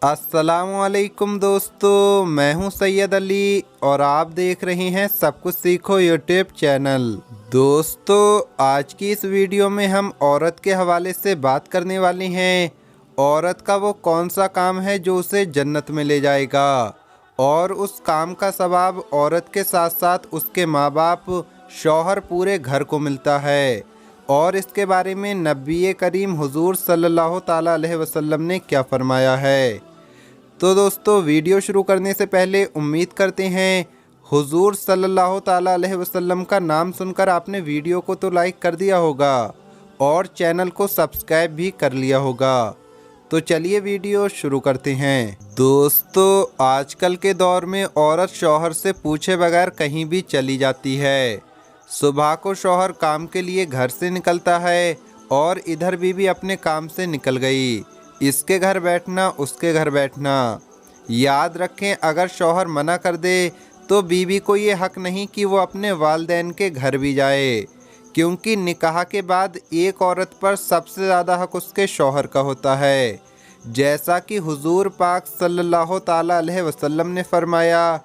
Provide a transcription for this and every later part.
अस्सलामुअलैकुम दोस्तों, मैं हूं सैयद अली और आप देख रहे हैं सब कुछ सीखो यूट्यूब चैनल। दोस्तों, आज की इस वीडियो में हम औरत के हवाले से बात करने वाले हैं। औरत का वो कौन सा काम है जो उसे जन्नत में ले जाएगा, और उस काम का सवाब औरत के साथ साथ उसके माँ बाप, शौहर, पूरे घर को मिलता है। और इसके बारे में नबी करीम हुजूर सल्लल्लाहु ताला अलैहि वसल्लम ने क्या फरमाया है। तो दोस्तों, वीडियो शुरू करने से पहले उम्मीद करते हैं हुजूर सल्लल्लाहु ताला अलैहि वसल्लम का नाम सुनकर आपने वीडियो को तो लाइक कर दिया होगा और चैनल को सब्सक्राइब भी कर लिया होगा। तो चलिए वीडियो शुरू करते हैं। दोस्तों, आजकल के दौर में औरत शौहर से पूछे बगैर कहीं भी चली जाती है। सुबह को शौहर काम के लिए घर से निकलता है और इधर बीवी अपने काम से निकल गई। इसके घर बैठना, उसके घर बैठना। याद रखें, अगर शौहर मना कर दे तो बीवी को ये हक नहीं कि वो अपने वालिदैन के घर भी जाए, क्योंकि निकाह के बाद एक औरत पर सबसे ज़्यादा हक उसके शौहर का होता है। जैसा कि हुजूर पाक सल्लल्लाहु ताला अलैहि वसल्लम ने फरमाया,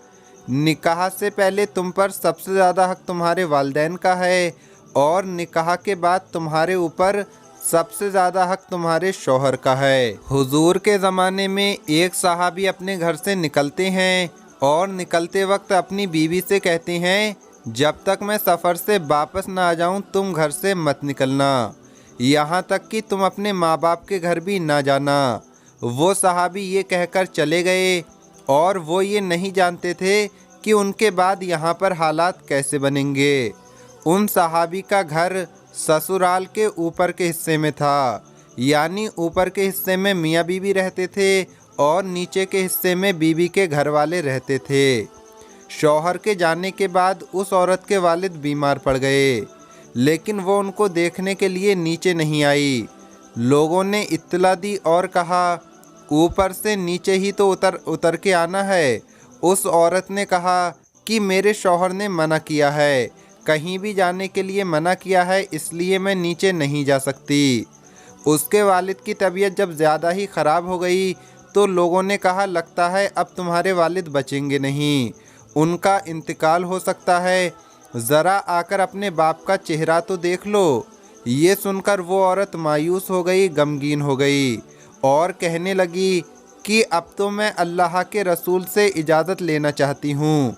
निकाह से पहले तुम पर सबसे ज़्यादा हक तुम्हारे वालिदैन का है और निकाह के बाद तुम्हारे ऊपर सबसे ज़्यादा हक तुम्हारे शौहर का है। हुजूर के ज़माने में एक सहाबी अपने घर से निकलते हैं और निकलते वक्त अपनी बीवी से कहते हैं, जब तक मैं सफ़र से वापस ना आ जाऊं तुम घर से मत निकलना, यहाँ तक कि तुम अपने माँ बाप के घर भी ना जाना। वो सहाबी ये कहकर चले गए और वो ये नहीं जानते थे कि उनके बाद यहाँ पर हालात कैसे बनेंगे। उन सहाबी का घर ससुराल के ऊपर के हिस्से में था, यानी ऊपर के हिस्से में मियाँ बीवी रहते थे और नीचे के हिस्से में बीवी के घर वाले रहते थे। शौहर के जाने के बाद उस औरत के वालिद बीमार पड़ गए, लेकिन वो उनको देखने के लिए नीचे नहीं आई। लोगों ने इत्तला दी और कहा, ऊपर से नीचे ही तो उतर के आना है। उस औरत ने कहा कि मेरे शौहर ने मना किया है, कहीं भी जाने के लिए मना किया है, इसलिए मैं नीचे नहीं जा सकती। उसके वालिद की तबीयत जब ज़्यादा ही ख़राब हो गई तो लोगों ने कहा, लगता है अब तुम्हारे वालिद बचेंगे नहीं, उनका इंतकाल हो सकता है, ज़रा आकर अपने बाप का चेहरा तो देख लो। ये सुनकर वो औरत मायूस हो गई, गमगीन हो गई और कहने लगी कि अब तो मैं अल्लाह के रसूल से इजाज़त लेना चाहती हूँ।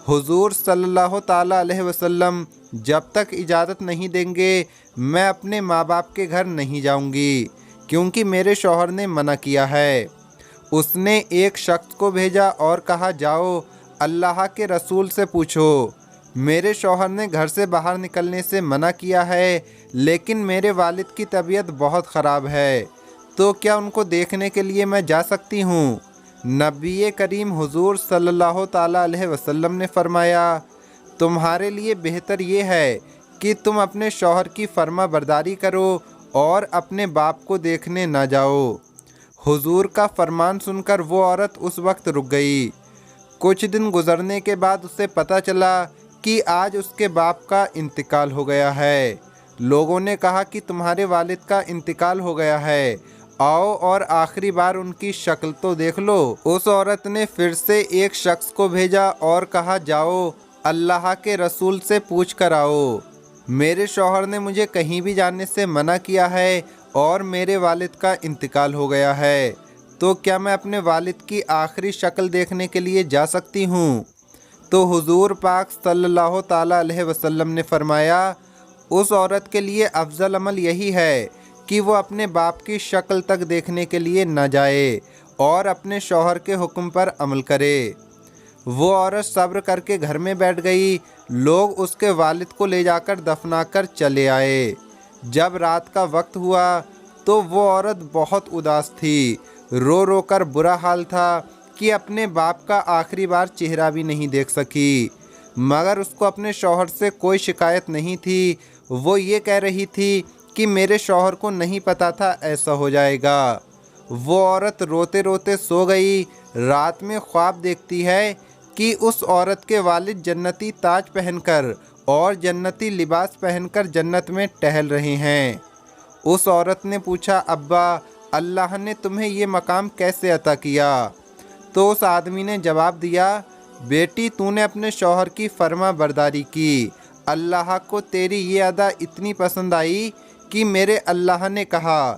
हुजूर सल्लल्लाहु ताला अलैहि वसल्लम जब तक इजाज़त नहीं देंगे मैं अपने माँ बाप के घर नहीं जाऊँगी, क्योंकि मेरे शौहर ने मना किया है। उसने एक शख्स को भेजा और कहा, जाओ अल्लाह के रसूल से पूछो, मेरे शौहर ने घर से बाहर निकलने से मना किया है, लेकिन मेरे वालिद की तबीयत बहुत ख़राब है, तो क्या उनको देखने के लिए मैं जा सकती हूँ। नबी करीम हुजूर सल्लल्लाहु ताला अलैहि वसल्लम ने फरमाया, तुम्हारे लिए बेहतर ये है कि तुम अपने शौहर की फर्मा बरदारी करो और अपने बाप को देखने ना जाओ। हुजूर का फरमान सुनकर वो औरत उस वक्त रुक गई। कुछ दिन गुजरने के बाद उसे पता चला कि आज उसके बाप का इंतकाल हो गया है। लोगों ने कहा कि तुम्हारे वालिद का इंतकाल हो गया है, आओ और आखिरी बार उनकी शक्ल तो देख लो। उस औरत ने फिर से एक शख्स को भेजा और कहा, जाओ अल्लाह के रसूल से पूछ कर आओ, मेरे शौहर ने मुझे कहीं भी जाने से मना किया है और मेरे वालिद का इंतकाल हो गया है, तो क्या मैं अपने वालिद की आखिरी शक्ल देखने के लिए जा सकती हूँ। तो हुजूर पाक सल्लल्लाहु ताला अलैहि वसल्लम ने फरमाया, उस औरत के लिए अफजल अमल यही है कि वो अपने बाप की शक्ल तक देखने के लिए न जाए और अपने शौहर के हुक्म पर अमल करे। वो औरत सब्र करके घर में बैठ गई। लोग उसके वालिद को ले जाकर दफनाकर चले आए। जब रात का वक्त हुआ तो वो औरत बहुत उदास थी, रो रो कर बुरा हाल था कि अपने बाप का आखिरी बार चेहरा भी नहीं देख सकी। मगर उसको अपने शौहर से कोई शिकायत नहीं थी। वो ये कह रही थी कि मेरे शौहर को नहीं पता था ऐसा हो जाएगा। वो औरत रोते रोते सो गई। रात में ख्वाब देखती है कि उस औरत के वालिद जन्नती ताज पहनकर और जन्नती लिबास पहनकर जन्नत में टहल रहे हैं। उस औरत ने पूछा, अब्बा अल्लाह ने तुम्हें ये मकाम कैसे अता किया? तो उस आदमी ने जवाब दिया, बेटी तूने अपने शौहर की फर्मा बरदारी की। अल्लाह को तेरी ये अदा इतनी पसंद आई कि मेरे अल्लाह ने कहा,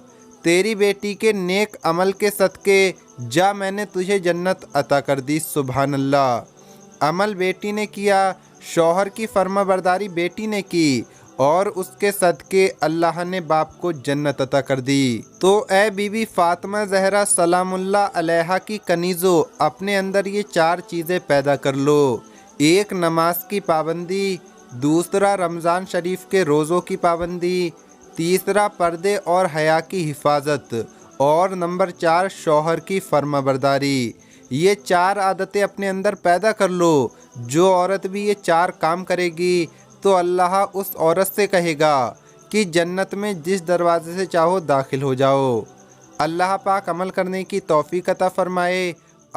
तेरी बेटी के नेक अमल के सदके जा, मैंने तुझे जन्नत अता कर दी। सुभान अल्लाह। अमल बेटी ने किया, शौहर की फर्मा बरदारी बेटी ने की और उसके सदके अल्लाह ने बाप को जन्नत अता कर दी। तो ए बीबी फातिमा ज़हरा सलामुल्लाह अलैहा की कनीज़ो, अपने अंदर ये 4 चीज़ें पैदा कर लो। एक, नमाज की पाबंदी। दूसरा, रमज़ान शरीफ के रोज़ों की पाबंदी। तीसरा, पर्दे और हया की हिफाजत। और नंबर 4, शौहर की फर्माबरदारी। ये 4 आदतें अपने अंदर पैदा कर लो। जो औरत भी ये 4 काम करेगी तो अल्लाह उस औरत से कहेगा कि जन्नत में जिस दरवाजे से चाहो दाखिल हो जाओ। अल्लाह पाक अमल करने की तौफीक अता फरमाए।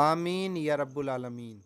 आमीन या रब्बुल आलमीन।